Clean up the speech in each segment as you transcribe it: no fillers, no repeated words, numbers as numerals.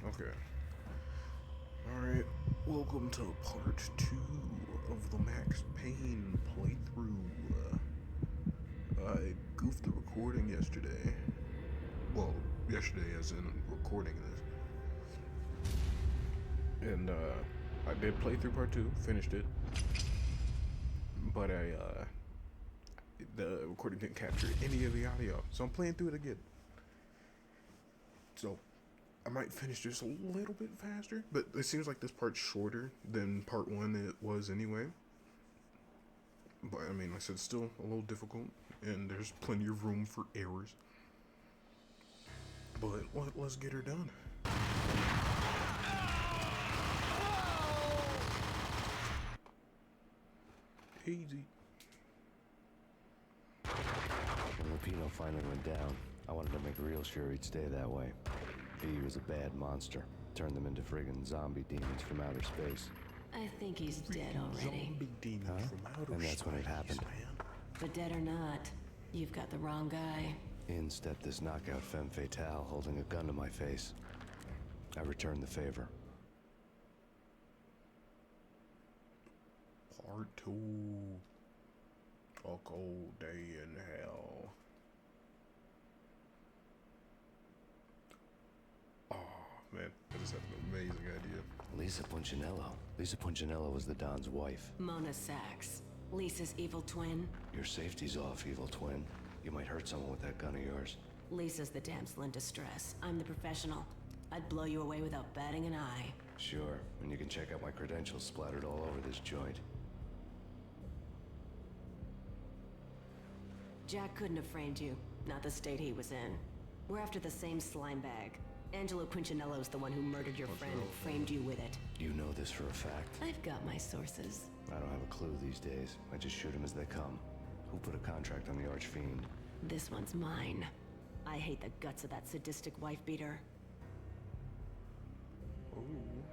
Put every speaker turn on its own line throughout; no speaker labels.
Okay. Alright, welcome to part 2 of the Max Payne playthrough. I goofed the recording yesterday. Well, yesterday as in recording this. And, I did playthrough part 2, finished it. But the recording didn't capture any of the audio. So I'm playing through it again. So, I might finish this a little bit faster, but it seems like this part's shorter than part 1 it was anyway. But I mean, like I said, it's still a little difficult, and there's plenty of room for errors. But let's get her done. Easy.
When Rapino finally went down, I wanted to make real sure he'd stay that way. He was a bad monster. Turned them into friggin' zombie demons from outer space.
I think he's dead already.
Zombie demons from outer
And that's when it happened.
Man.
But dead or not, you've got the wrong guy.
In stepped this knockout femme fatale holding a gun to my face. I returned the favor.
Part 2. A cold day in hell. Oh man, I just had an amazing idea.
Lisa Punchinello. Lisa Punchinello was the Don's wife.
Mona Sachs, Lisa's evil twin.
Your safety's off, evil twin. You might hurt someone with that gun of yours.
Lisa's the damsel in distress. I'm the professional. I'd blow you away without batting an eye.
Sure, and you can check out my credentials splattered all over this joint.
Jack couldn't have framed you, not the state he was in. We're after the same slime bag. Angelo Punchinello's the one who murdered your friend and framed you with it.
You know this for a fact.
I've got my sources.
I don't have a clue these days. I just shoot them as they come. Who put a contract on the archfiend?
This one's mine. I hate the guts of that sadistic wife beater.
Ooh.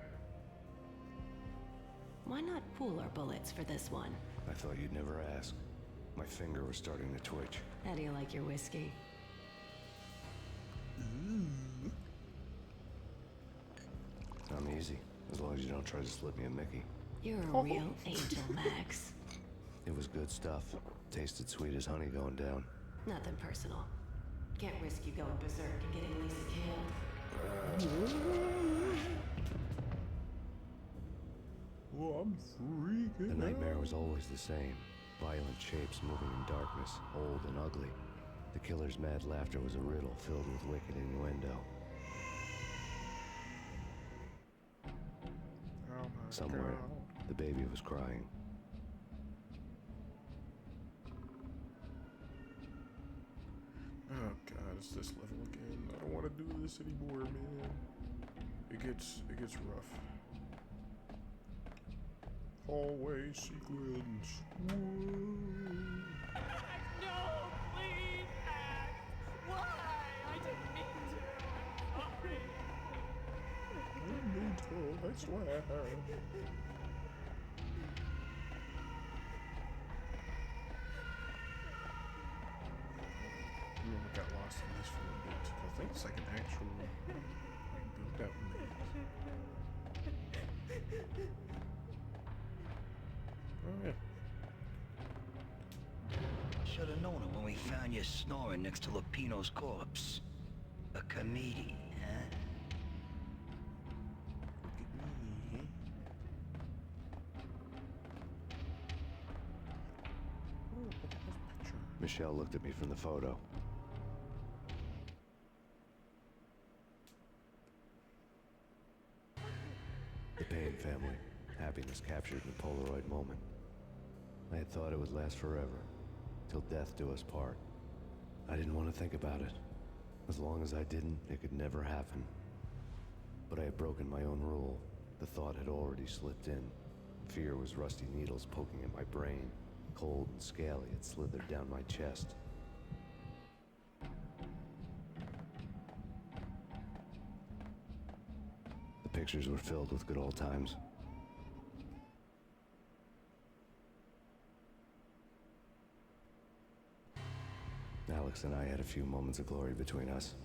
Why not pool our bullets for this one?
I thought you'd never ask. My finger was starting to twitch.
How do you like your whiskey?
I'm easy, as long as you don't try to slip me a Mickey.
You're a real angel, Max.
It was good stuff. Tasted sweet as honey going down.
Nothing personal. Can't risk you going berserk and getting Lisa killed.
Oh, I'm freaking
The nightmare
out.
was always the same. Violent shapes moving in darkness, old and ugly. The killer's mad laughter was a riddle filled with wicked innuendo.
Oh my
Somewhere,
God.
the baby was crying.
Oh God, it's this level again. I don't want to do this anymore, man. It gets rough. Hallway sequence. Whoa.
No, please, Max. Why? I didn't mean to. I'm sorry.
I need to, I swear. I got lost in this for a bit. I think it's like an actual built out maze. Oh yeah.
Should have known it when we found you snoring next to Lupino's corpse. A comedian, huh?
Look at me. Oh, look at this picture.
Michelle looked at me from the photo. The Payne family. Happiness captured in a Polaroid moment. I had thought it would last forever, till death do us part. I didn't want to think about it. As long as I didn't, it could never happen. But I had broken my own rule. The thought had already slipped in. Fear was rusty needles poking at my brain. Cold and scaly, it slithered down my chest. The pictures were filled with good old times. Alex and I had a few moments of glory between us.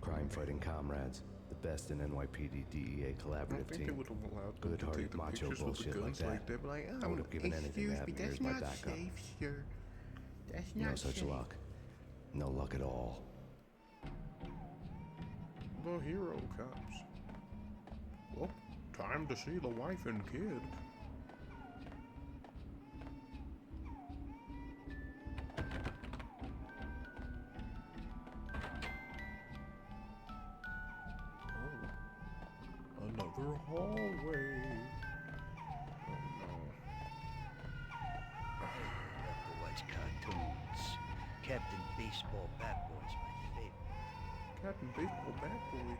Crime-fighting comrades, the best in NYPD DEA
I don't
collaborative
think they
team.
would have allowed them to
Good-hearted
take the
macho
pictures with the
bullshit like
guns
that.
like that. But like,
I would have given anything to have me as my backup.
sir. That's
No such luck. No luck at all.
The hero cops. Well, time to see the wife and kid. Oh, another hallway. Oh no.
Never watch cartoons. Captain Baseball Bat Boy's my favorite.
Captain Baseball Bad Boy.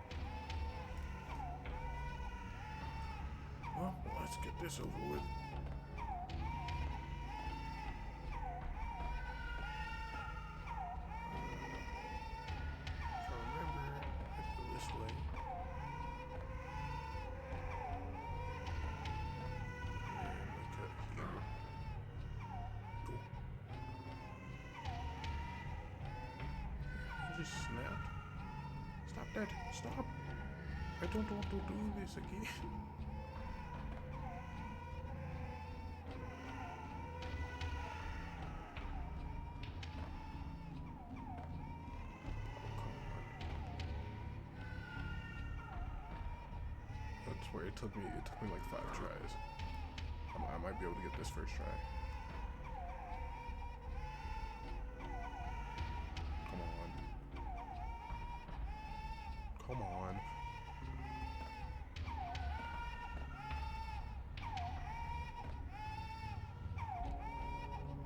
Well, let's get this over with. If I remember, let's go this way. And we cut here. Cool. He just snapped. Stop that! Stop! I don't want to do this again. That's where it took me like 5 tries. I might be able to get this first try. Come on. Come on.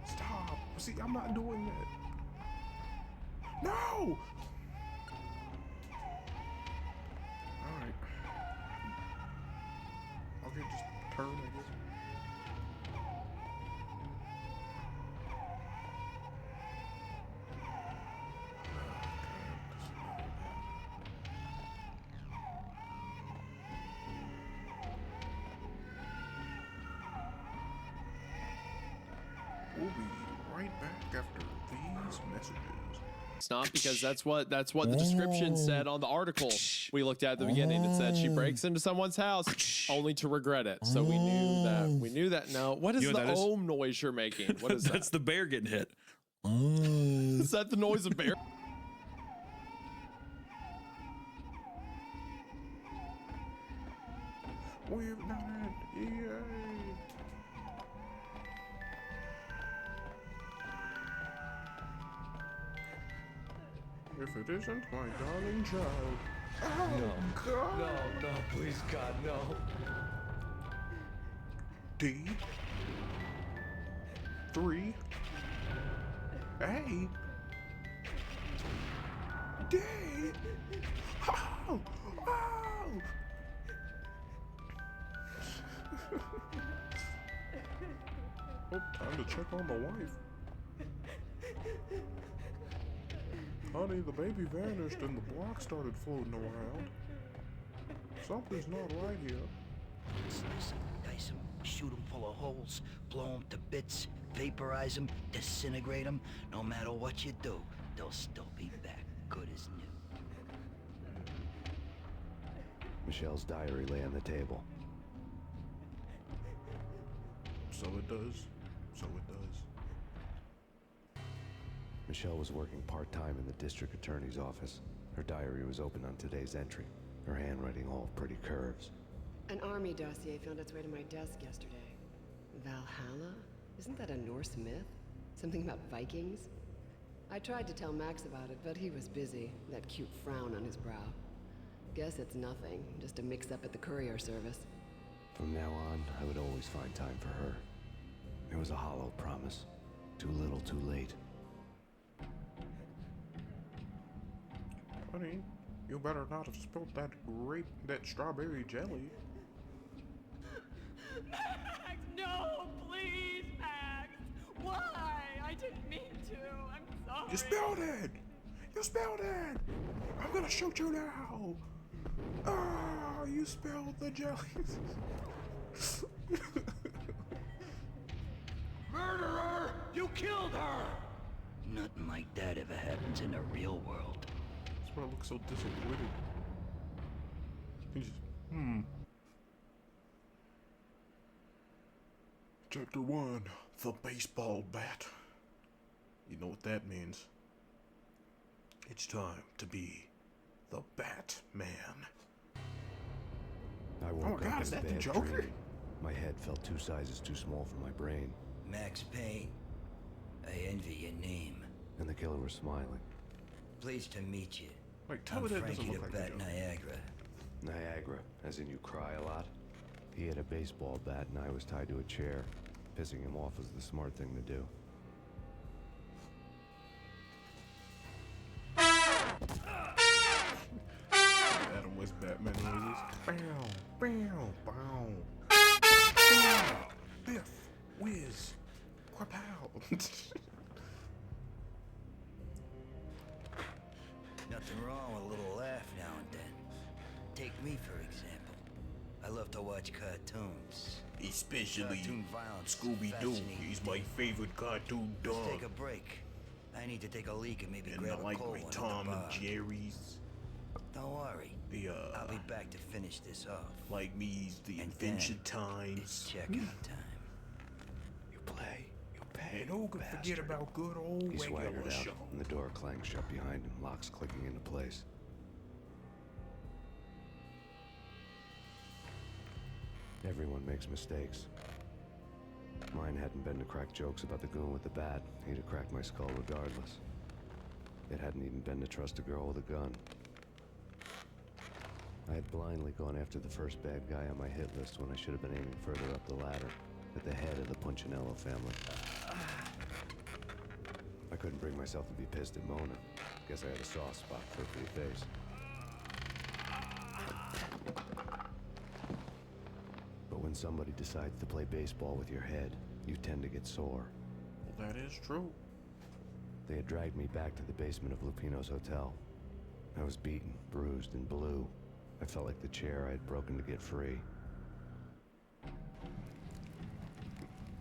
Stop. See, I'm not doing that. No! Alright. Okay, just turn, I guess. We'll be right back after these messages.
It's not, because that's what the description said on the article we looked at the beginning. It said she breaks into someone's house only to regret it. So we knew that. We knew that. No, what is
You know
the
what that is?
ohm noise you're making? What is
That's
that?
the bear getting hit.
Is that the noise of bear?
We've done it! Yay! If it isn't my darling child. Oh, God!
No, please, God, no.
D 3 A D. Oh, oh. Oh, time to check on the wife. Honey, the baby vanished and the block started floating around. Something's not right here.
Slice him, dice him, shoot him full of holes, blow him to bits, vaporize him, disintegrate him. No matter what you do, they'll still be back, good as new.
Michelle's diary lay on the table.
So it does. So it does.
Michelle was working part-time in the district attorney's office. Her diary was open on today's entry, her handwriting all pretty curves.
An army dossier found its way to my desk yesterday. Valhalla? Isn't that a Norse myth? Something about Vikings? I tried to tell Max about it, but he was busy, that cute frown on his brow. Guess it's nothing, just a mix-up at the courier service.
From now on, I would always find time for her. It was a hollow promise. Too little, too late.
Honey, you better not have spilled that strawberry jelly.
Max, no, please, Max. Why? I didn't mean to. I'm sorry.
You spilled it! You spilled it! I'm gonna shoot you now! Oh, you spilled the jelly.
Murderer! You killed her! Nothing like that ever happens in the real world.
why I look so disappointed. He just, Chapter 1, the baseball bat. You know what that means. It's time to be the Batman.
I woke
Oh my
up
God,
in
is
a
that the
bad
Joker?
dream. My head felt 2 sizes too small for my brain,
Max Payne. I envy your name.
and the killer was smiling.
Pleased to meet you.
Like, tell
I'm
me that
Frankie
doesn't
the
look like the
Bat
Joker.
Niagara.
Niagara, as in you cry a lot. He had a baseball bat and I was tied to a chair. Pissing him off was the smart thing to do.
Adam West Batman noises. Bow, bow, bow. Bow, biff, whiz, quapow.
Nothing wrong with a little laugh now and then. Take me, for example. I love to watch cartoons.
Especially
Cartoon violence
Scooby-Doo.
fascinating
He's
to
my
me.
favorite cartoon
Let's
dog.
take a break. I need to take a leak and maybe
And
grab
I
a
like
cold
my
one
Tom
at the
and
bar.
Jerry's.
Don't worry. I'll be back to finish this off.
Like me's the
And
Invention
It's
Times.
check-in time.
You play, you pay.
And who can forget
bastard.
about good old
He
regular
swaggered out,
show?
and the door clanged shut behind him, locks clicking into place. Everyone makes mistakes. Mine hadn't been to crack jokes about the goon with the bat. He'd have cracked my skull regardless. It hadn't even been to trust a girl with a gun. I had blindly gone after the first bad guy on my hit list when I should have been aiming further up the ladder, at the head of the Punchinello family. I couldn't bring myself to be pissed at Mona. Guess I had a soft spot for her pretty face. But when somebody decides to play baseball with your head, you tend to get sore.
Well, that is true.
They had dragged me back to the basement of Lupino's hotel. I was beaten, bruised, and blue. I felt like the chair I had broken to get free.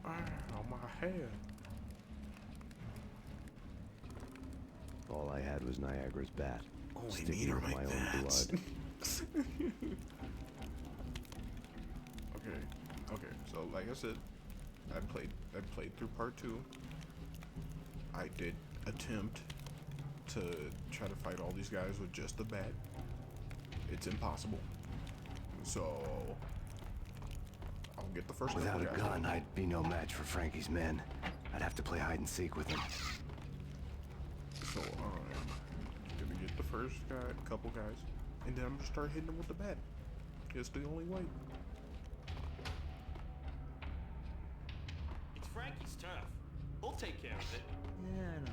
Ow, my head.
All I had was Niagara's bat,
Only
sticking
need her
with
like
my own
that.
blood.
Okay, so like I said, I played through part 2. I did attempt to try to fight all these guys with just the bat. It's impossible. So I'll get the first
Without a
couple guys.
gun, I'd be no match for Frankie's men. I'd have to play hide and seek with him.
So I'm gonna get the first couple guys, and then I'm gonna start hitting them with the bat. It's the only way.
It's Frankie's turf. We'll take care of it.
Yeah, I know.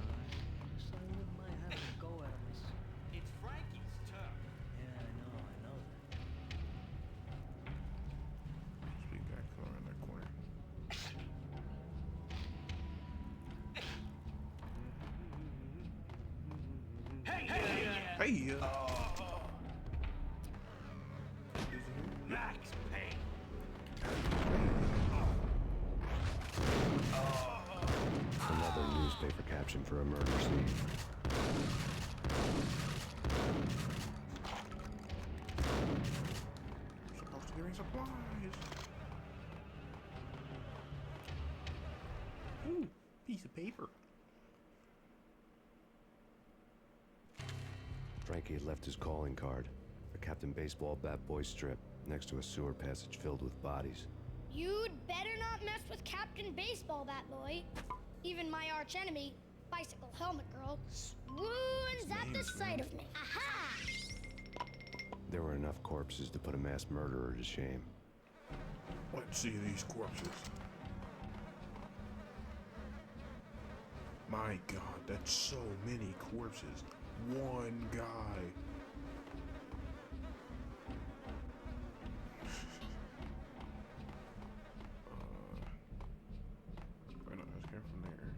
So I wouldn't mind having a go at him.
It's Frankie's turf.
Yeah, I know that.
Sweet guy coming around that corner. Hey!
Max Payne.
Another newspaper caption for a murder scene.
Supposed to give me supplies. Ooh, piece of paper.
Frankie had left his calling card, a Captain Baseball Bat Boy strip, next to a sewer passage filled with bodies.
You'd better not mess with Captain Baseball Bat Boy. Even my archenemy, Bicycle Helmet Girl, swoons at the sight of me. Aha!
There were enough corpses to put a mass murderer to shame.
Let's see these corpses. My God, that's so many corpses. One guy. I know, let's go from there.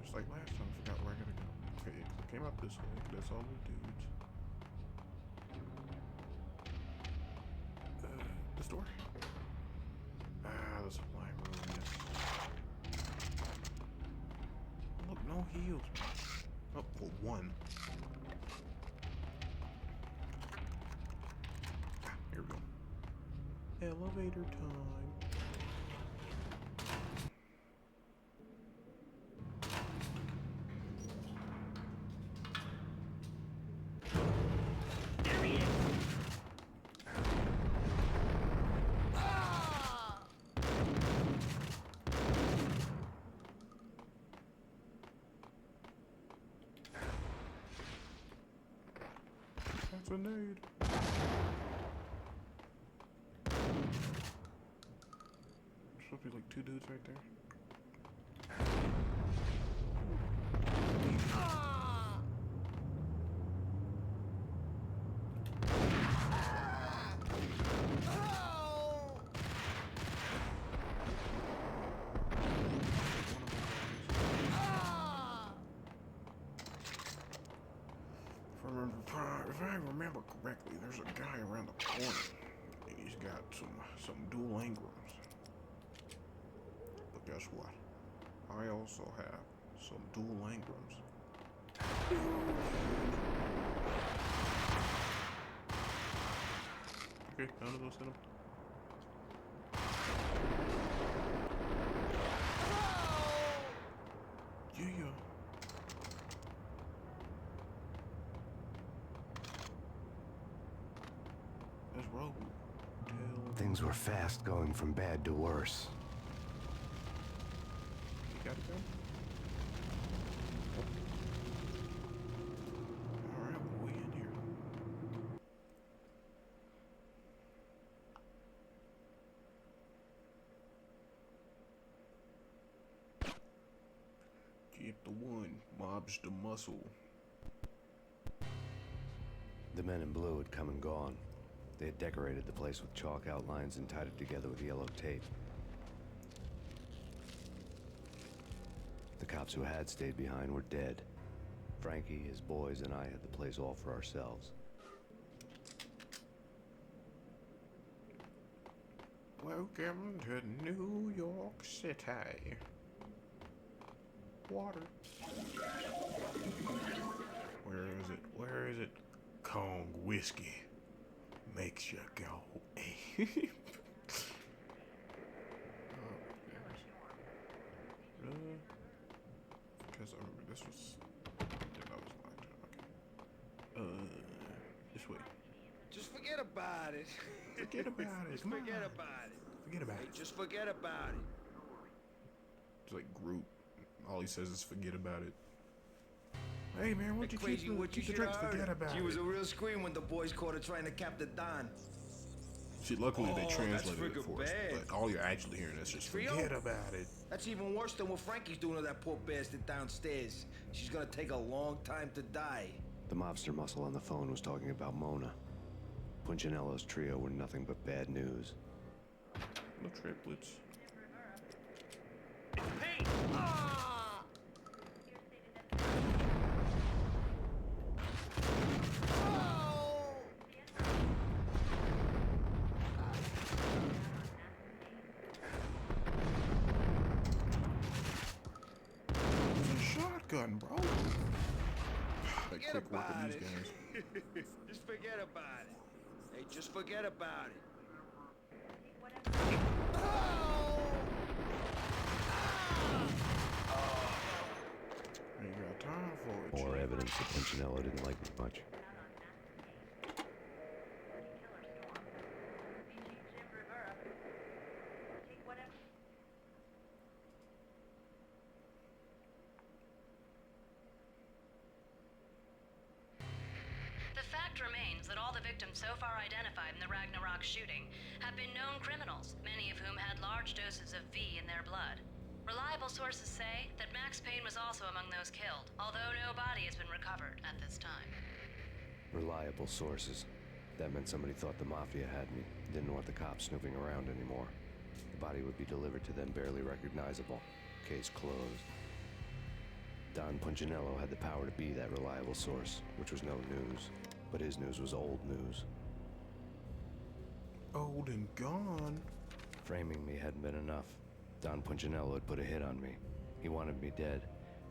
Just like last time, I forgot where I gotta go. Okay, I came out this way. That's all the dudes. This door? Ah, the supply room, yes. No heals. Oh, well, one. Ah, here we go. Elevator time. That's a nade. There's supposed to be like two dudes right there. If I remember correctly, there's a guy around the corner, and he's got some dual engrams. But guess what? I also have some dual engrams. Okay, none of those hit him. Yeah.
Things were fast going from bad to worse.
You got it, bro? Alright, what are we in here? Keep the one, mob's the muscle.
The men in blue had come and gone. They had decorated the place with chalk outlines and tied it together with yellow tape. The cops who had stayed behind were dead. Frankie, his boys, and I had the place all for ourselves.
Welcome to New York City. Water. Where is it? Where is it? Kong whiskey makes you go ape. Because I remember this was. I was locked. Okay. This way.
Just forget about it.
Forget about it.
Just
Come
forget
on.
about it.
Forget about
Hey,
it.
just forget about it.
It's like Groot. All he says is forget about it. Hey man, why don't you
Crazy,
keep
what you
the
should
drinks?
have
Forget
heard.
about
She
it.
was a real scream when the boys caught her trying to cap the Don.
See, luckily they
Oh,
translated
that's
it for us,
freaking bad.
but all you're actually hearing is just
Trio?
forget about it.
That's even worse than what Frankie's doing to that poor bastard downstairs. She's gonna take a long time to die.
The mobster muscle on the phone was talking about Mona. Punchinello's trio were nothing but bad news.
No triplets.
Payne!
It's a shotgun, bro. Like
Forget
quick work
about
of these
it.
guys.
Just forget about it. Hey, just forget about it.
Ain't got time for it.
More evidence that Punchinello didn't like me much.
The fact remains that all the victims so far identified in the Ragnarok shooting have been known criminals, many of whom had large doses of V in their blood. Reliable sources say that Max Payne was also among those killed, although no body has been recovered at this time.
Reliable sources. That meant somebody thought the Mafia had me, didn't want the cops snooping around anymore. The body would be delivered to them barely recognizable. Case closed. Don Punchinello had the power to be that reliable source, which was no news. But his news was old news.
Old and gone.
Framing me hadn't been enough. Don Punchinello had put a hit on me. He wanted me dead,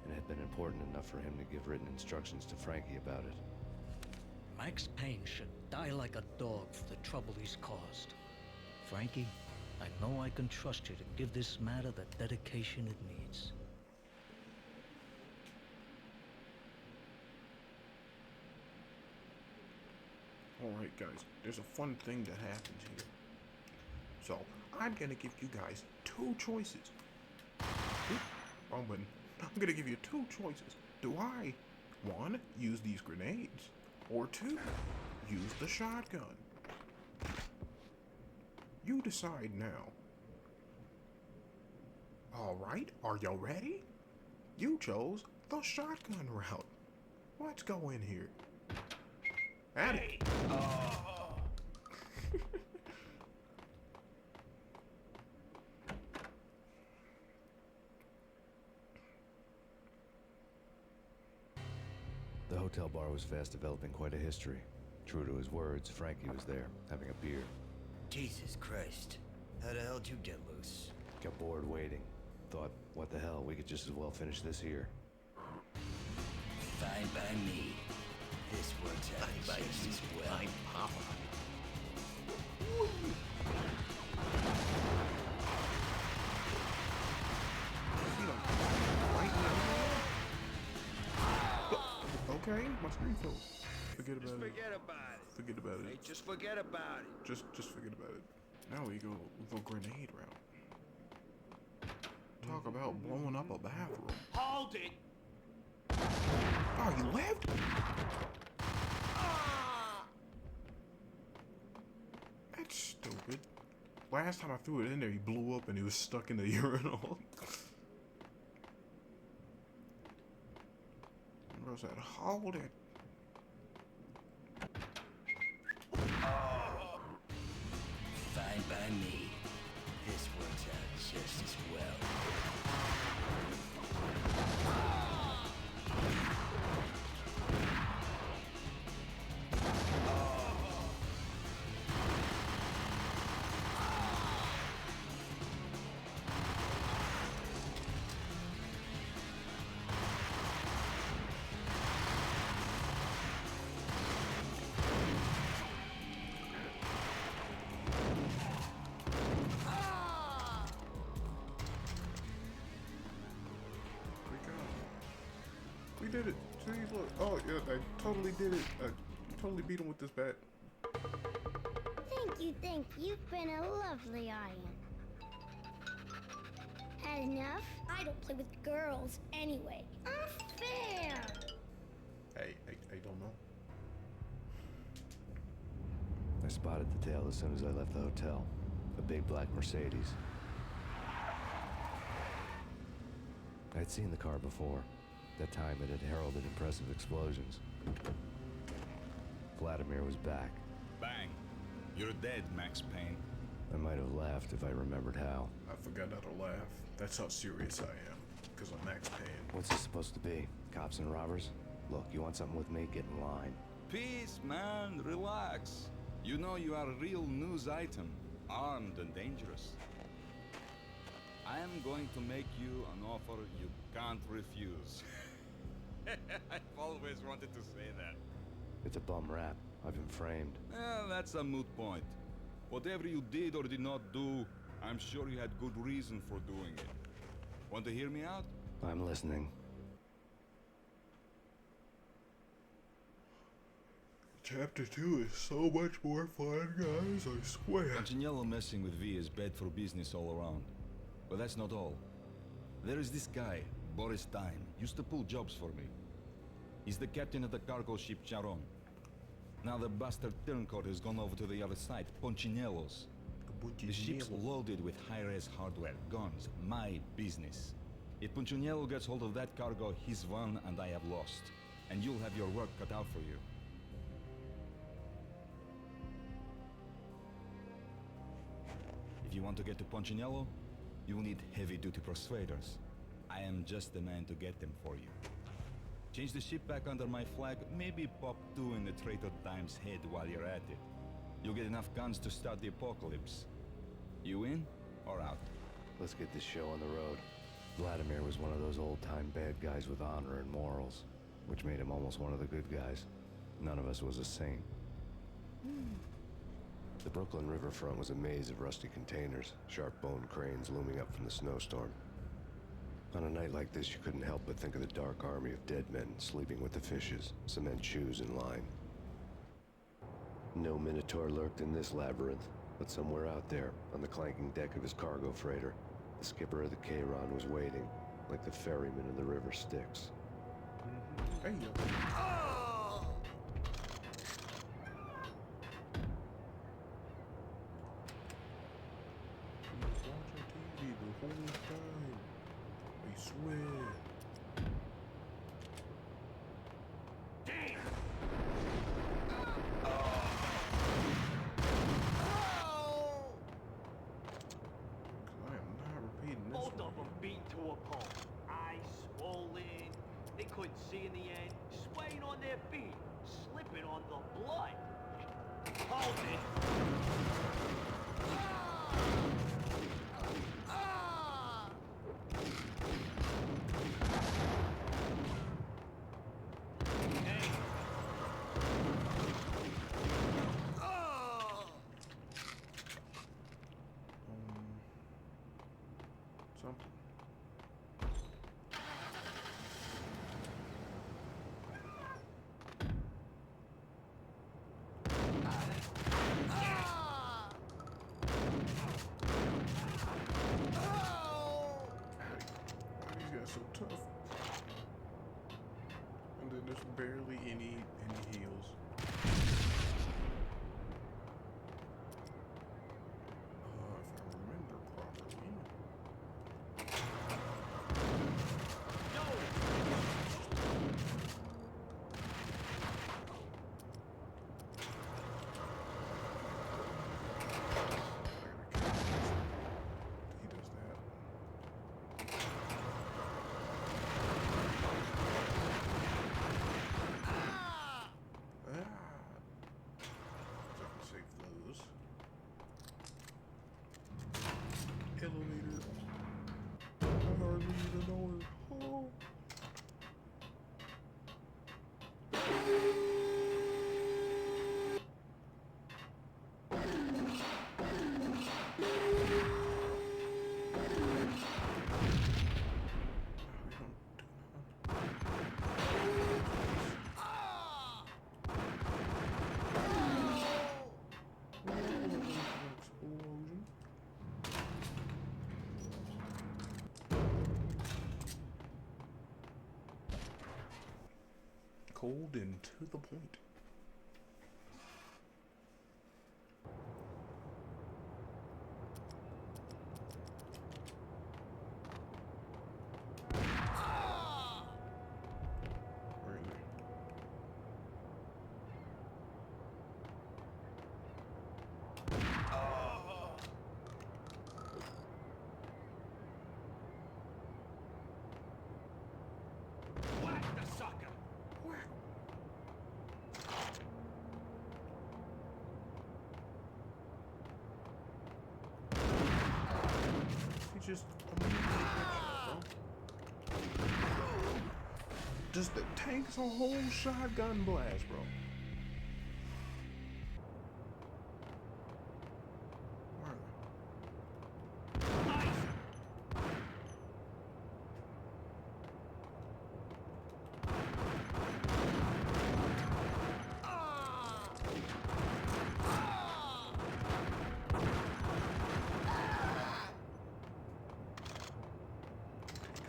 and it had been important enough for him to give written instructions to Frankie about it.
Max Payne should die like a dog for the trouble he's caused. Frankie, I know I can trust you to give this matter the dedication it needs.
Alright guys, there's a fun thing that happens here. So, I'm gonna give you guys two choices. Oop, wrong button. I'm gonna give you two choices. Do I, one, use these grenades, or two, use the shotgun? You decide now. Alright, are y'all ready? You chose the shotgun route. Let's go in here. At it.
The hotel bar was fast developing quite a history. True to his words, Frankie was there, having a beer.
Jesus Christ. How the hell did you get loose?
Got bored waiting. Thought, what the hell, we could just as well finish this here.
Fine by me. This works out just as well.
Okay, my screen froze. Forget about it.
Forget about it.
Forget about
Hey,
it.
just forget about it.
Just forget about it. Now we go the grenade route. Talk about blowing up a bathroom.
Hold it!
Oh, you left? That's stupid. Last time I threw it in there, he blew up and he was stuck in the urinal. What was that? Hold it.
Fine by me. This works out just as well.
We did it. See, look. Oh, yeah, I totally did it. I totally beat him with this bat.
Thank you, thank you. You've been a lovely audience. Had enough? I don't play with girls anyway. Unfair!
I don't know.
I spotted the tail as soon as I left the hotel. A big black Mercedes. I'd seen the car before. That time it had heralded impressive explosions. Vladimir was back.
Bang. You're dead, Max Payne.
I might have laughed if I remembered how.
I forgot how to laugh. That's how serious I am. Because I'm Max Payne.
What's this supposed to be? Cops and robbers? Look, you want something with me? Get in line.
Peace, man. Relax. You know you are a real news item. Armed and dangerous. I am going to make you an offer you can't refuse. I've always wanted to say that.
It's a bum rap. I've been framed.
Well, that's a moot point. Whatever you did or did not do, I'm sure you had good reason for doing it. Want to hear me out?
I'm listening.
Chapter 2 is so much more fun, guys, I swear.
Punchinello messing with V is bad for business all around. But that's not all. There is this guy, Boris Time, used to pull jobs for me. He's the captain of the cargo ship Charon. Now the bastard turncoat has gone over to the other side, Punchinello's. The ship's loaded with high-res hardware, guns, my business. If Punchinello gets hold of that cargo, he's won and I have lost. And you'll have your work cut out for you. If you want to get to Punchinello, you'll need heavy-duty persuaders. I am just the man to get them for you. Change the ship back under my flag, maybe pop 2 in the Traitor Time's head while you're at it. You'll get enough guns to start the apocalypse. You in or out?
Let's get this show on the road. Vladimir was one of those old-time bad guys with honor and morals, which made him almost one of the good guys. None of us was a saint. The Brooklyn riverfront was a maze of rusty containers, sharp-boned cranes looming up from the snowstorm. On a night like this, you couldn't help but think of the dark army of dead men sleeping with the fishes, cement shoes in line. No Minotaur lurked in this labyrinth, but somewhere out there, on the clanking deck of his cargo freighter, the skipper of the Chiron was waiting, like the ferryman in the river Styx.
Hey, watching TV the whole time. I swear.
Damn!
I am not repeating this
Both
one.
of them beat to a pulp. Eyes swollen. They couldn't see in the end. Swaying on their feet. Slipping on the blood. Hold it. Hey.
Something. Why are these guys so tough? And then there's barely any heals. If I remember properly. He does that. Ah! So I can save those. Elevator. I hardly even know it. Oh. Explosion. Cold and to the point. Where is he?
Whack the sucker.
He just just the tank's a whole shotgun blast, bro. Where are they?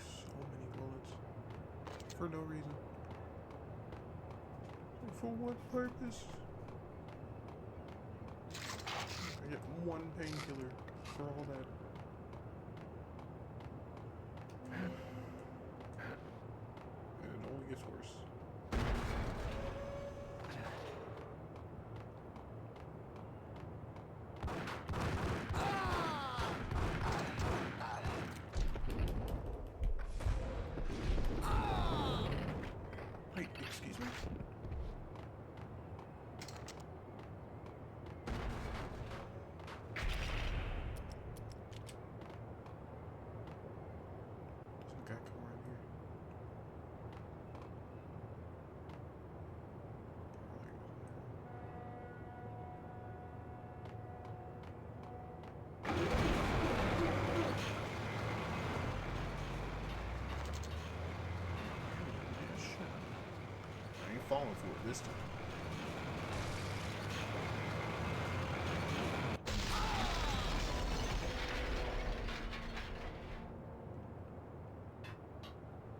So many bullets for no reason. For what purpose? I get one painkiller for all that. And it only gets worse. Wait, excuse me? falling for it this time.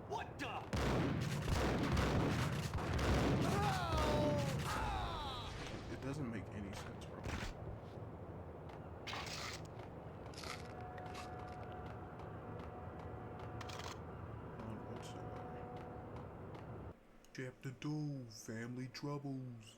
What the?
It doesn't make any sense, bro. None whatsoever. Chapter 2, Family Troubles.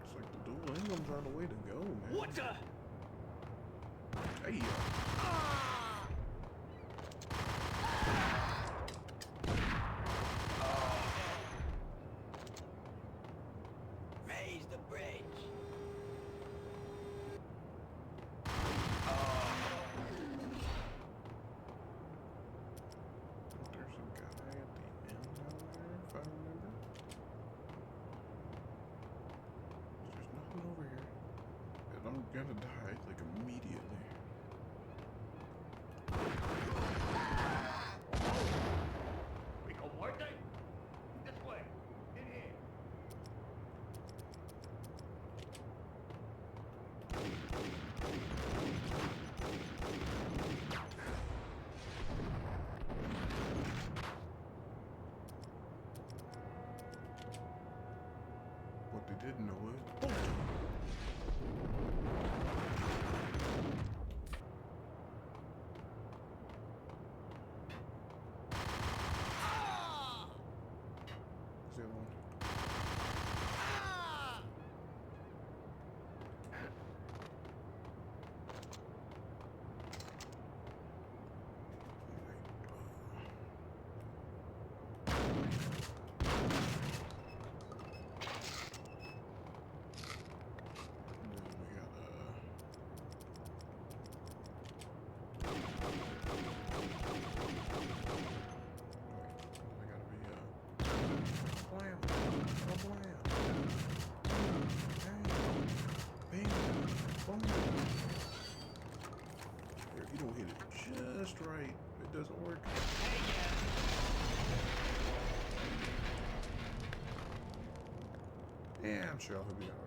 It's like the dual incomes are the way to go, man.
What the?
Hey.
Raise the bridge.
There's a guy at the end down there, if I remember. There's nothing over here. And I'm gonna die, like, immediately.
We go muerte? This way. In here.
What they didn't know is... What's the other one? If you don't hit it just right, it doesn't work. Yeah, I'm sure he'll be alright.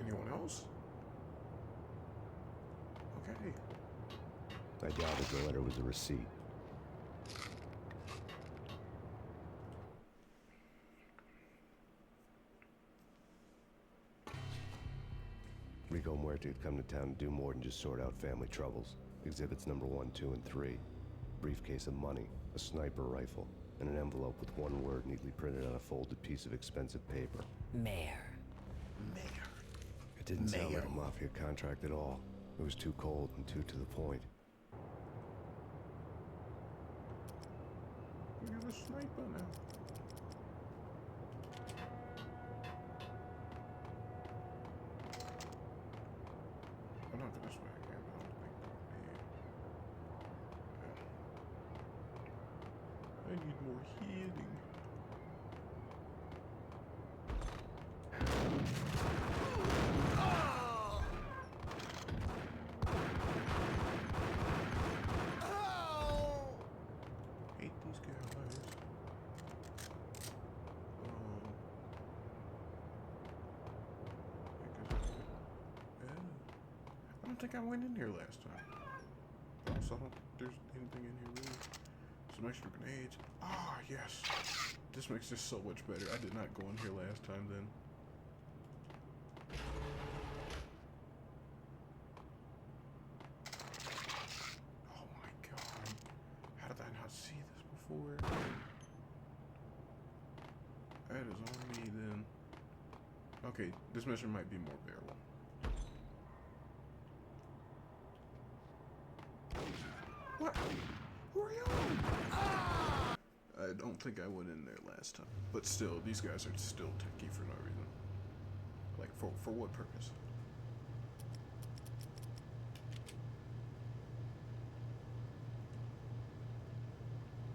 Anyone else? Okay.
I doubted the letter was a receipt. Rico Muerte had come to town to do more than just sort out family troubles. Exhibits number 1, 2, and 3. Briefcase of money, a sniper rifle, and an envelope with one word neatly printed on a folded piece of expensive paper.
Mayor.
It didn't sound like a mafia contract at all. It was too cold and too to the point.
We got a sniper now. I'm not this way again, but I don't think that would be... need more healing. Hate these guys. I don't think I went in here last time. So I don't think there's anything in here really. Some extra grenades. Ah, yes. This makes this so much better. I did not go in here last time then. Oh my god. How did I not see this before? That is on me then. Okay, this mission might be more bearable. What? Who are you? I don't think I went in there last time. But still, these guys are still techie for no reason. Like, for what purpose?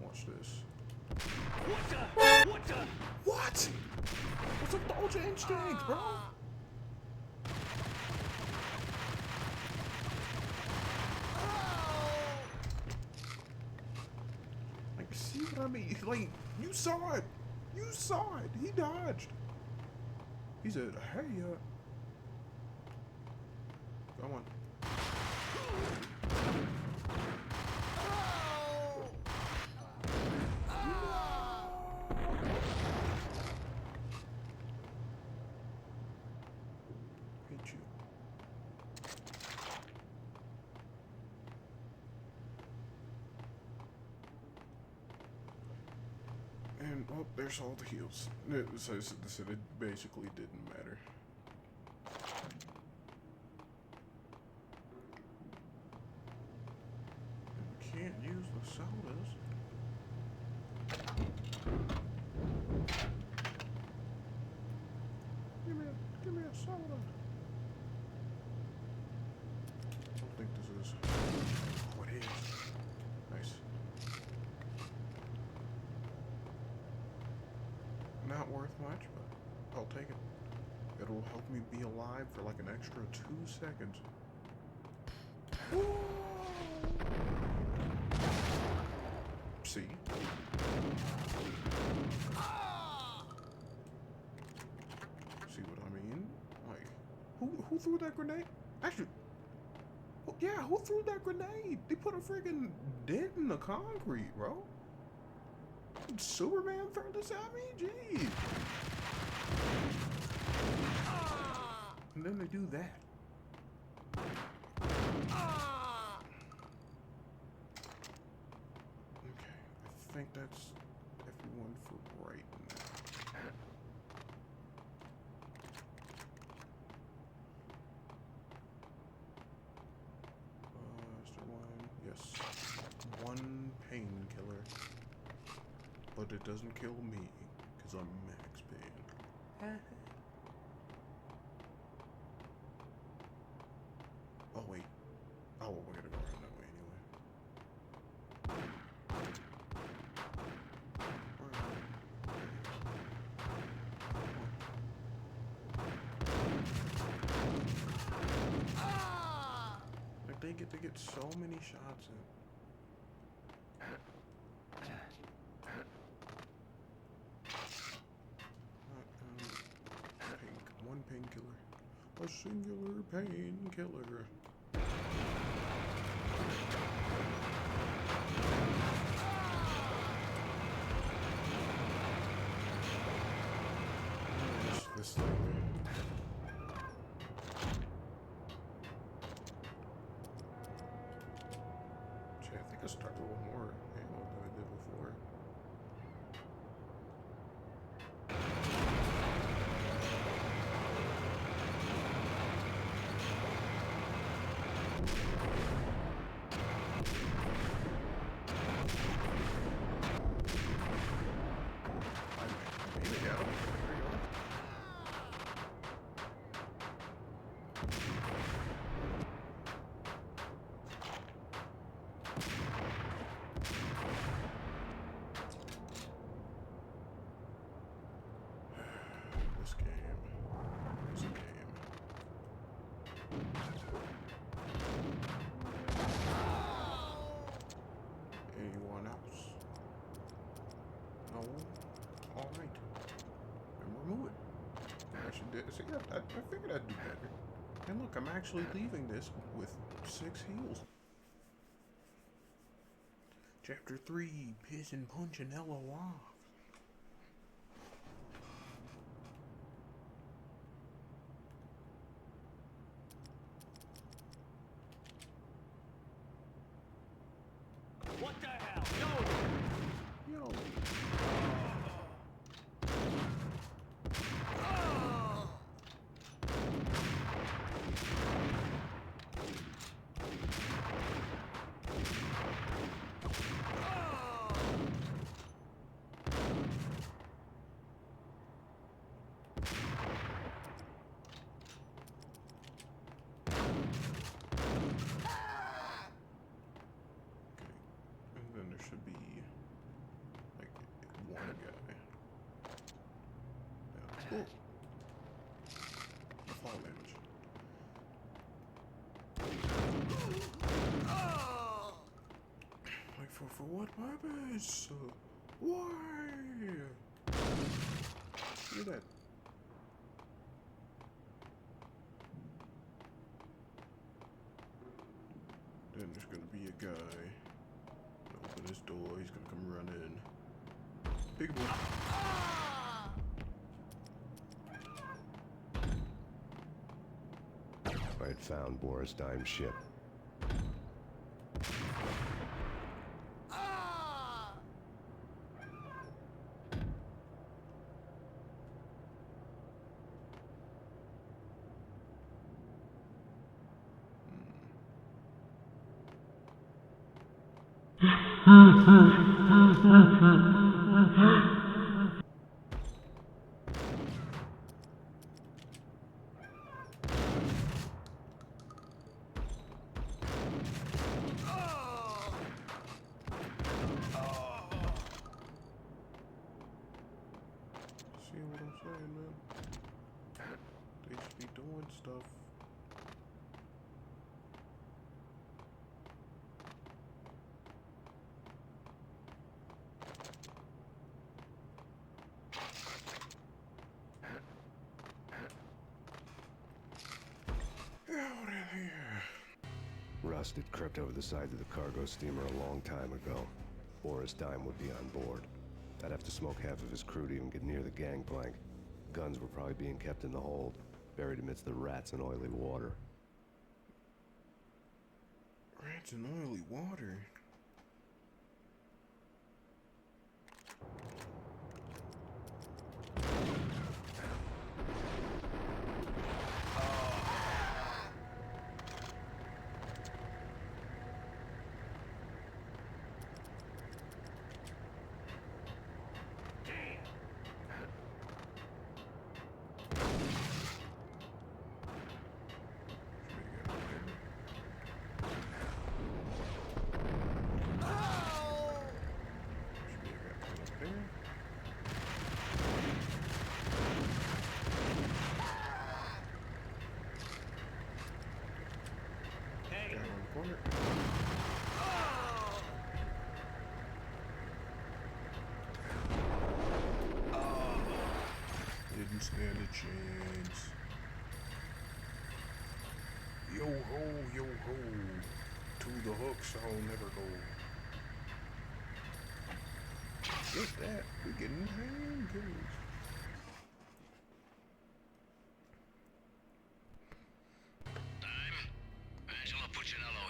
Watch this.
What the? What the?
What? What's up with the Ultra Inch tank, bro? Like, see what I mean? Like, you saw it. You saw it. He dodged. He said, hey, come on. Hate you. And, oh, there's all the heals. It says that it basically didn't matter. And we can't use the sodas. Give me a soda. I don't think this is. Oh, it is. Nice. Not worth much, but I'll take it. It'll help me be alive for like an extra 2 seconds. See? See what I mean? Like, who threw that grenade? Actually, yeah, who threw that grenade? They put a friggin' dent in the concrete, bro. Did Superman throw this at me? Jeez. And then they do that. Okay, I think that's everyone for right now. Is there one? Yes. One painkiller. But it doesn't kill me, because I'm Max Payne. Oh, wait. Oh, we're gonna go around that way anyway. Like, they get to get so many shots in. One painkiller. A singular painkiller. This thing. Gee, I think I started a little more ammo than I did before. Anyone else? No? Alright. And remove it. I should see, I figured I'd do better. And look, I'm actually leaving this with 6 heals. Chapter 3, Pissing Punchinello off.
What the hell? Yo!
And then there should be like one guy. Yeah, cool. Fall damage. Like for what purpose? Why? Look at that. Then there's gonna be a guy. Open his door, he's gonna come running. Peekaboo.
I had found Boris Dime's ship.
See what I'm saying, man? They just be doing stuff. Out of here.
Rust had crept over the side of the cargo steamer a long time ago. Boris Dime would be on board. I'd have to smoke half of his crew to even get near the gangplank. Guns were probably being kept in the hold, buried amidst the rats and oily water.
Rats and oily water. Didn't stand a chance. Yo ho, yo ho. To the hooks I'll never go. Get that. We're getting painkillers.
Angelo Puccinello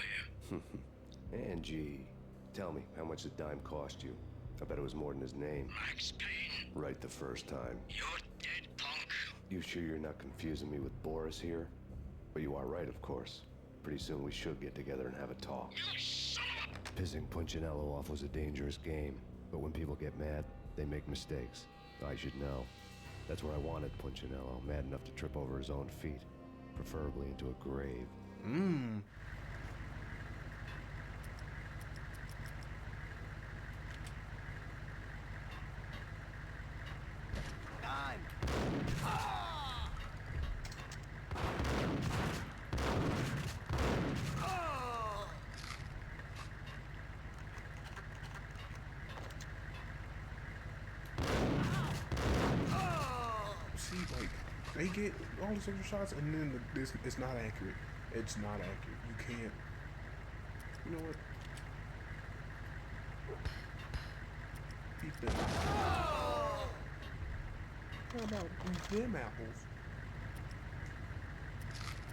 here.
Angie, tell me, how much did Dime cost you? I bet it was more than his name.
Max Payne.
Right the first time.
You're dead, punk.
You sure you're not confusing me with Boris here? But you are right, of course. Pretty soon we should get together and have a talk. Pissing Punchinello off was a dangerous game, but when people get mad, they make mistakes. I should know. That's where I wanted Punchinello, mad enough to trip over his own feet, preferably into a grave.
Mmm.
Time.
They get all these extra shots, and then it's not accurate. It's not accurate. You can't. You know what? Eat them. How about them apples?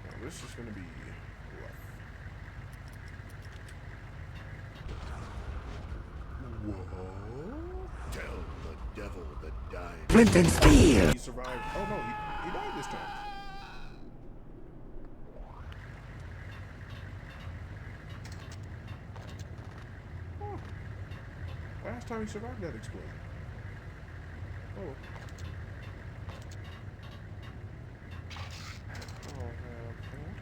Now this is gonna be rough. Whoa!
Tell the devil that died.
Flint and steel. He survived. Oh no, he died this time. Huh. Last time he survived that explosion. Oh. I'll have that.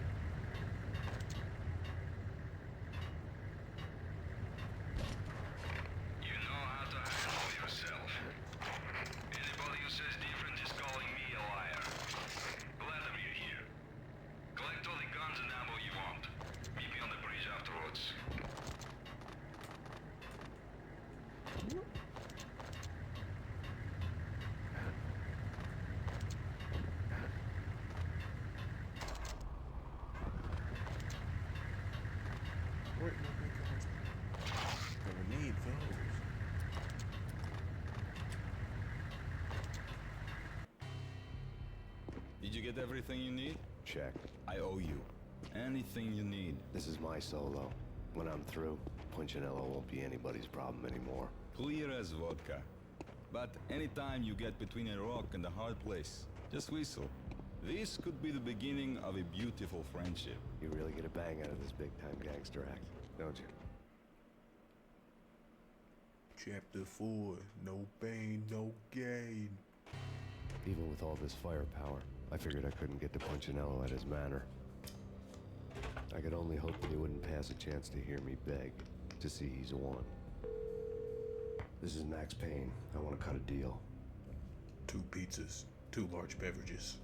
You know how to handle yourself. Anybody who says different is calling me a liar. Glad I'm here. Collect all the guns and ammo you want. Meet me on the bridge afterwards.
Wait, no, guys. Gonna need those.
Did you get everything you need?
Check.
I owe you. Anything you need.
This is my solo. When I'm through, Punchinello won't be anybody's problem anymore.
Clear as vodka. But anytime you get between a rock and a hard place, just whistle. This could be the beginning of a beautiful friendship.
You really get a bang out of this big-time gangster act, don't you?
Chapter 4. No pain, no gain.
Even with all this firepower, I figured I couldn't get to Punchinello at his manor. I could only hope that he wouldn't pass a chance to hear me beg, to see he's won. This is Max Payne. I want to cut a deal.
2 pizzas, 2 large beverages.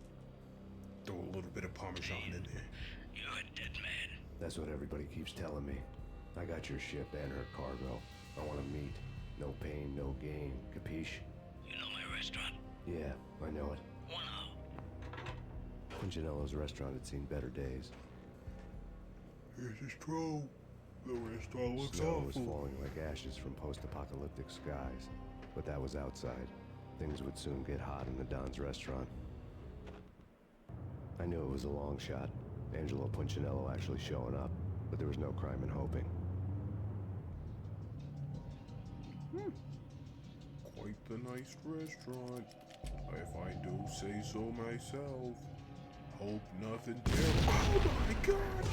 Throw a little bit of Parmesan in there.
You're a dead man.
That's what everybody keeps telling me. I got your ship and her cargo. I want to meet. No pain, no gain. Capiche?
You know my restaurant?
Yeah, I know it.
Wow.
Punchinello's restaurant had seen better days.
Here's his troll. The restaurant looks
Snow
awful.
was falling like ashes from post-apocalyptic skies. But that was outside. Things would soon get hot in the Don's restaurant. I knew it was a long shot. Angelo Punchinello actually showing up. But there was no crime in hoping.
Quite the nice restaurant, if I do say so myself. Hope nothing terrible. Oh my god!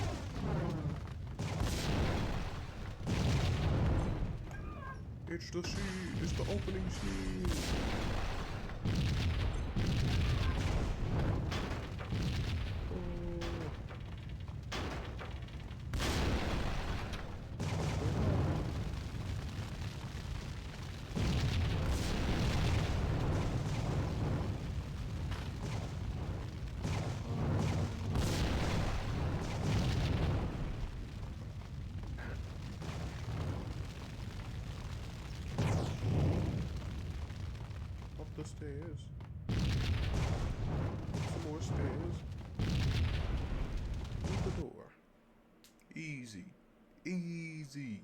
It's the scene. It's the opening scene. Up the stairs. Some more stairs. Through the door. Easy. Easy.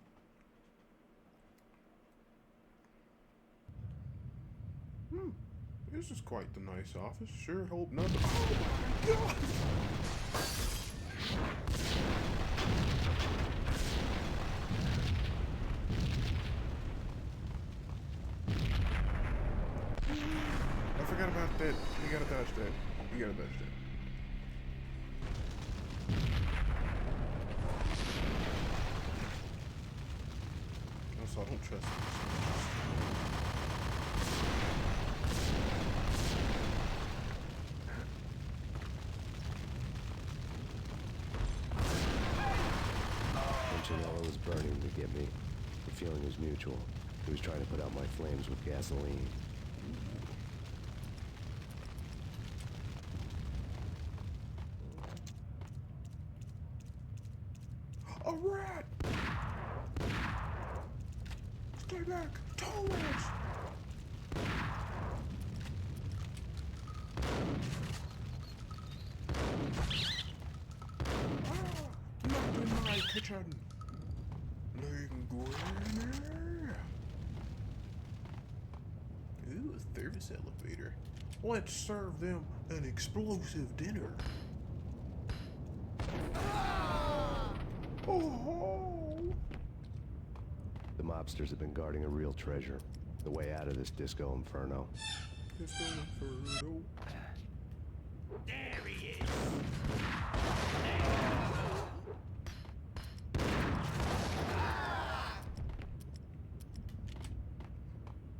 This is quite the nice office. Sure hope nothing. Oh my god! I forgot about that. You gotta dodge that. You gotta dodge that. Also, I don't trust this.
Punchinello was burning to get me. The feeling was mutual. He was trying to put out my flames with gasoline.
A rat! Stay back! Towards! kitchen. Linguine. Ooh, a service elevator. Let's serve them an explosive dinner. Oh.
The mobsters have been guarding a real treasure. The way out of this disco inferno.
Disco inferno.
There he is.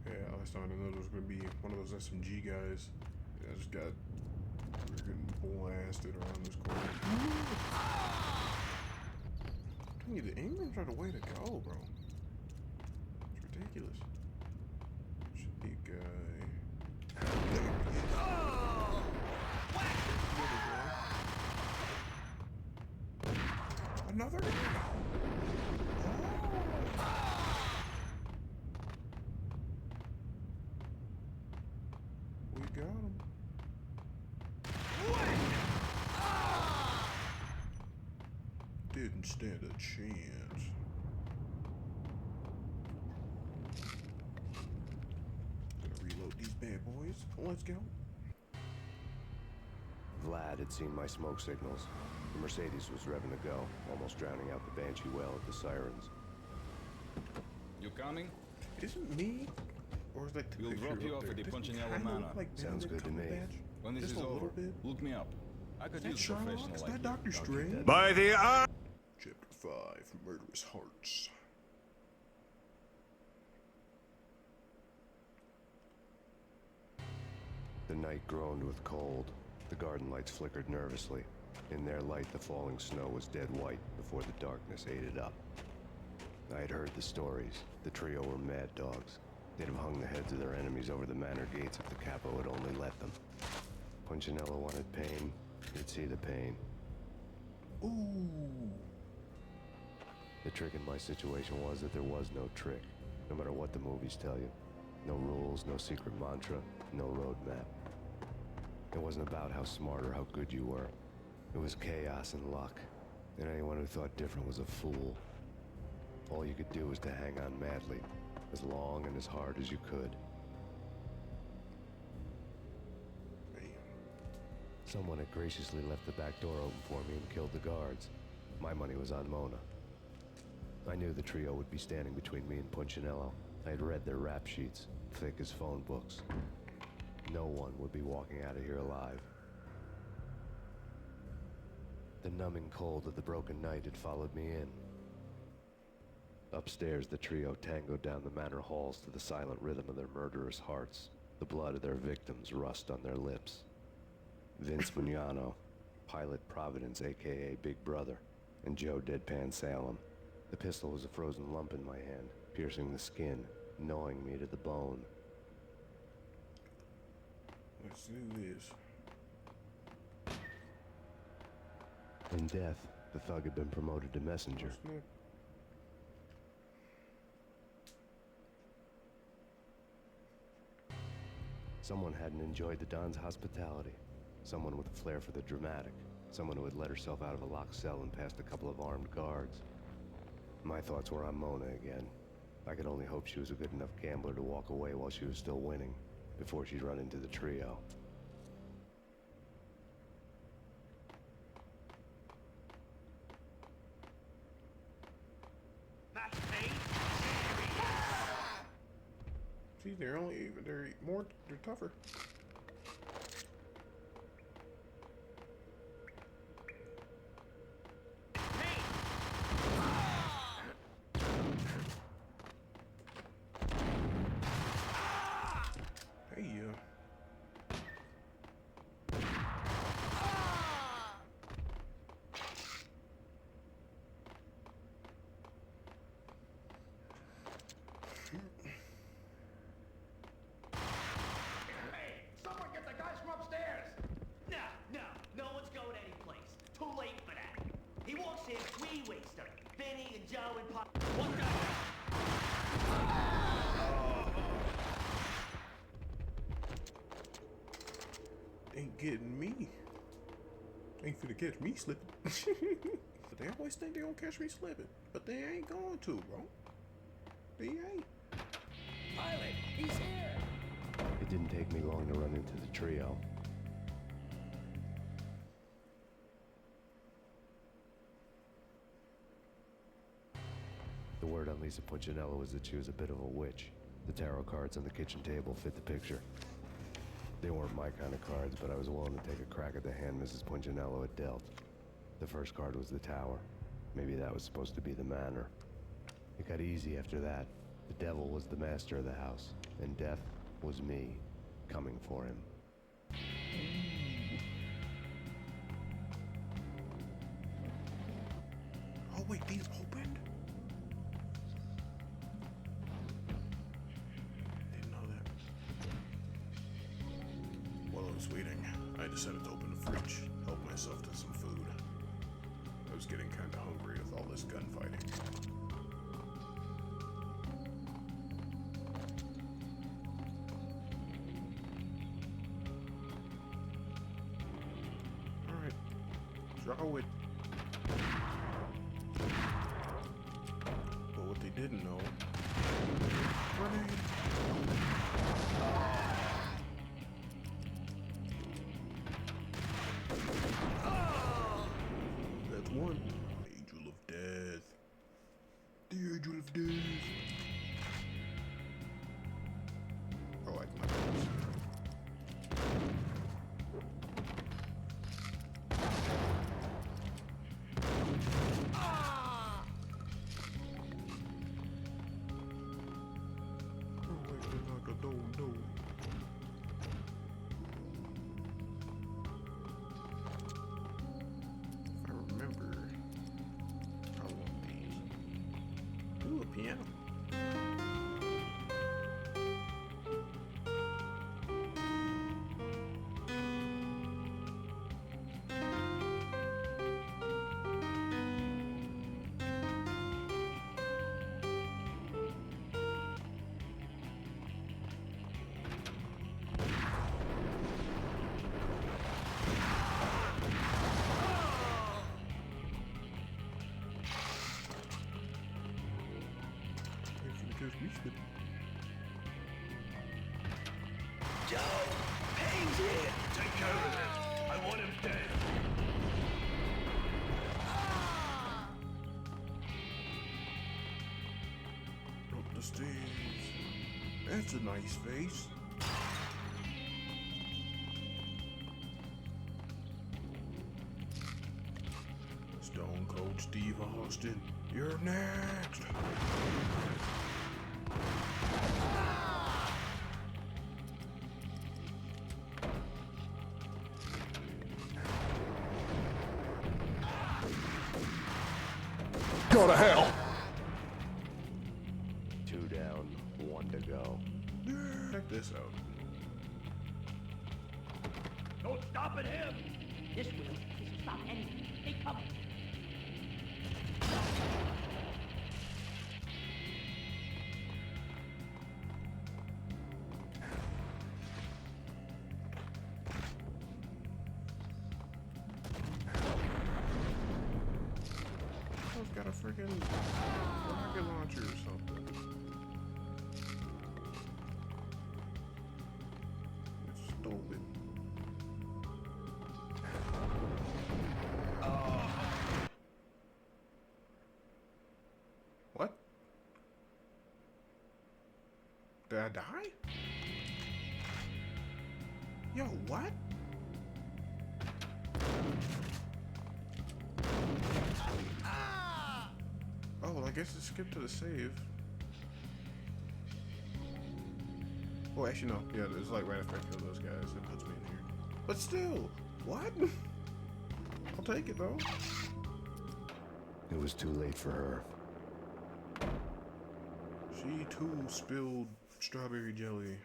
Yeah, last time I didn't know there was gonna be one of those SMG guys. Yeah, I just got freaking blasted around this corner. Dude, the Ingrams are the way to go, bro. It's ridiculous. Should be a guy. Another guy. We got him. Didn't stand a chance. Gonna reload these bad boys. Let's go.
Vlad had seen my smoke signals. The Mercedes was revving to go, almost drowning out the Banshee well at the sirens.
You coming?
Isn't me? Or is that the
We'll
picture
drop you
up
off
there?
at the
Doesn't he
Punchinello
kinda
Manor.
look like
Sounds good to me.
Cumberbatch?
When this
Just
is
a
over,
little bit.
look me up. I could
Is that
use a
Sherlock?
professional
Is
like
that
you.
Dr. Strange?
By the eye.
Chapter 5, Murderous Hearts.
The night groaned with cold. The garden lights flickered nervously. In their light, the falling snow was dead white before the darkness ate it up. I had heard the stories. The trio were mad dogs. They'd have hung the heads of their enemies over the manor gates if the capo had only let them. Punchinello wanted Payne. He'd see the pain.
Ooh.
The trick in my situation was that there was no trick, no matter what the movies tell you. No rules, no secret mantra, no roadmap. It wasn't about how smart or how good you were. It was chaos and luck, and anyone who thought different was a fool. All you could do was to hang on madly, as long and as hard as you could. Someone had graciously left the back door open for me and killed the guards. My money was on Mona. I knew the trio would be standing between me and Punchinello. I had read their rap sheets, thick as phone books. No one would be walking out of here alive. The numbing cold of the broken night had followed me in. Upstairs, the trio tangoed down the manor halls to the silent rhythm of their murderous hearts, the blood of their victims rust on their lips. Vince Mugnano, Pilot Providence, a.k.a. Big Brother, and Joe Deadpan Salem. The pistol was a frozen lump in my hand, piercing the skin, gnawing me to the bone.
Let's do this.
In death, the thug had been promoted to messenger. Someone hadn't enjoyed the Don's hospitality. Someone with a flair for the dramatic. Someone who had let herself out of a locked cell and past a couple of armed guards. My thoughts were on Mona again. I could only hope she was a good enough gambler to walk away while she was still winning, before she'd run into the trio.
Max Payne?
See, they're tougher. Hey,
Someone get the guys from upstairs! No one's going anyplace. Too late for that. He walks in three-ways to Vinny and Joe and Pop. What the
ain't getting me. Ain't finna catch me slipping. But they always think they're gonna catch me slipping. But they ain't going to, bro. They ain't.
Pilot, he's here!
It didn't take me long to run into the trio. The word on Lisa Punchinello was that she was a bit of a witch. The tarot cards on the kitchen table fit the picture. They weren't my kind of cards, but I was willing to take a crack at the hand Mrs. Punchinello had dealt. The first card was the Tower. Maybe that was supposed to be the Manor. It got easy after that. The devil was the master of the house, and death was me, coming for him.
Oh wait, these opened? Didn't know that. While I was waiting, I decided to open the fridge, help myself to some food. I was getting kinda hungry with all this gunfighting. Alright, draw it. But what they didn't know... Grenade! That's one. Angel of Death. The Angel of Death. I like my guns. If I remember, I want these. Ooh, a piano.
Joe! Payne's here! Take care of him. I want him dead.
Up the stairs. That's a nice face. Stone Cold Steve Austin, you're next.
Go to hell!
2 down, 1 to go.
Check this out.
No stopping him! This will. This will stop anything. They coming.
I've got a freaking rocket launcher or something. It's stupid. What? Did I die? Yo, what? Oh, well, I guess it skipped to the save. Oh, actually, no. Yeah, it's like right after I kill those guys, it puts me in here. But still, what? I'll take it, though.
It was too late for her.
She, too, spilled strawberry jelly.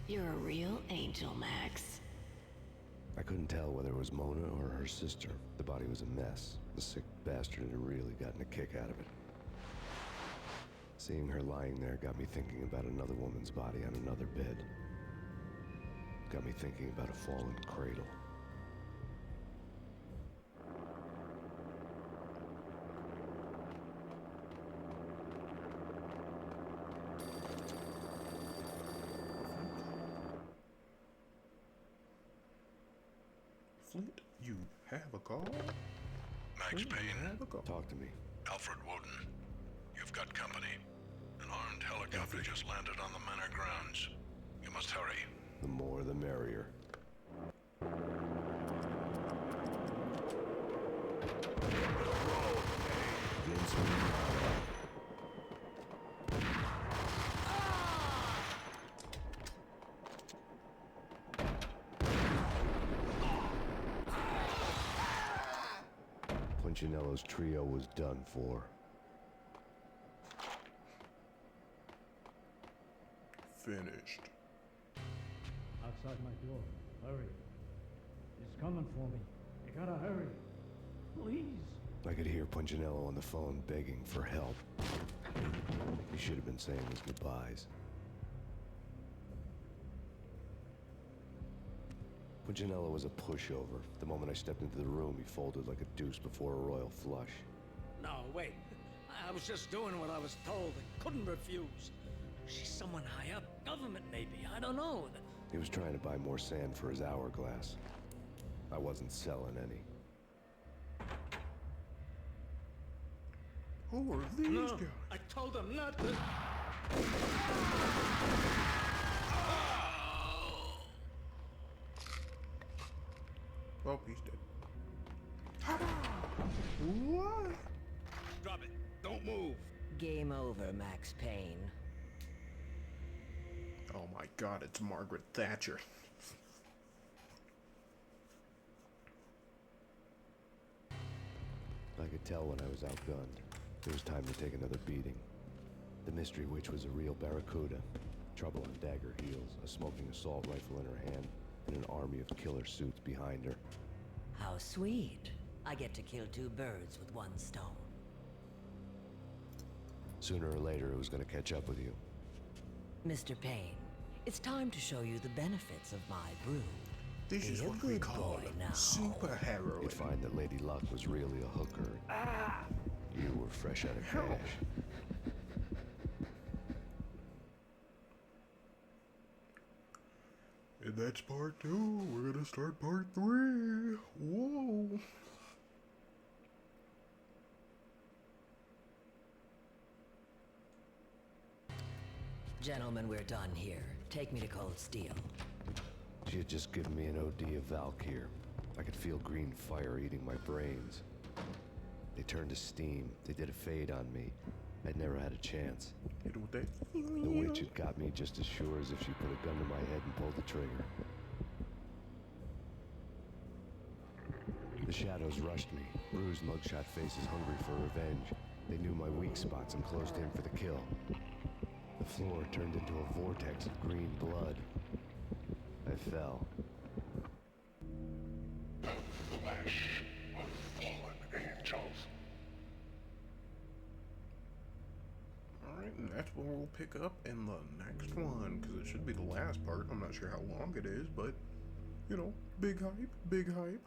You're a real angel, Max.
I couldn't tell whether it was Mona or her sister. The body was a mess. The sick bastard had really gotten a kick out of it. Seeing her lying there got me thinking about another woman's body on another bed. Got me thinking about a fallen cradle.
Have a call?
Max Payne,
Have a call.
Talk to me.
Alfred Woden. You've got company. An armed helicopter just landed on the manor grounds. You must hurry.
The more the merrier. Punchinello's trio was done for.
Finished.
Outside my door. Hurry. He's coming for me. You gotta hurry. Please.
I could hear Punchinello on the phone begging for help. He should have been saying his goodbyes. Punchinello was a pushover. The moment I stepped into the room, he folded like a deuce before a royal flush.
No, wait. I was just doing what I was told and couldn't refuse. She's someone high up, government maybe, I don't know.
He was trying to buy more sand for his hourglass. I wasn't selling any.
Who are these
No,
guys?
I told them not to.
Oh, he's dead. What?
Drop it. Don't move.
Game over, Max Payne.
Oh my god, it's Margaret Thatcher.
I could tell when I was outgunned. It was time to take another beating. The mystery witch was a real barracuda. Trouble on dagger heels, a smoking assault rifle in her hand, and an army of killer suits behind her.
How sweet. I get to kill two birds with one stone.
Sooner or later, it was going to catch up with you.
Mr. Payne, it's time to show you the benefits of my brew.
This is
Be a
what we
good
call
boy
a
now.
super heroine.
You'd find that Lady Luck was really a hooker. You were fresh out of cash.
And that's part 2. We're gonna start part 3. Whoa.
Gentlemen, we're done here. Take me to Cold Steel.
She had just given me an OD of Valkyr. I could feel green fire eating my brains. They turned to steam. They did a fade on me. I'd never had a chance.
Hit it with that.
The witch had got me just as sure as if she put a gun to my head and pulled the trigger. The shadows rushed me. Bruised mugshot faces hungry for revenge. They knew my weak spots and closed in for the kill. The floor turned into a vortex of green blood. I fell.
Flesh of fallen angels.
Alright, and that's where we'll pick up in the next one, because it should be the last part. I'm not sure how long it is, but, you know, big hype, big hype.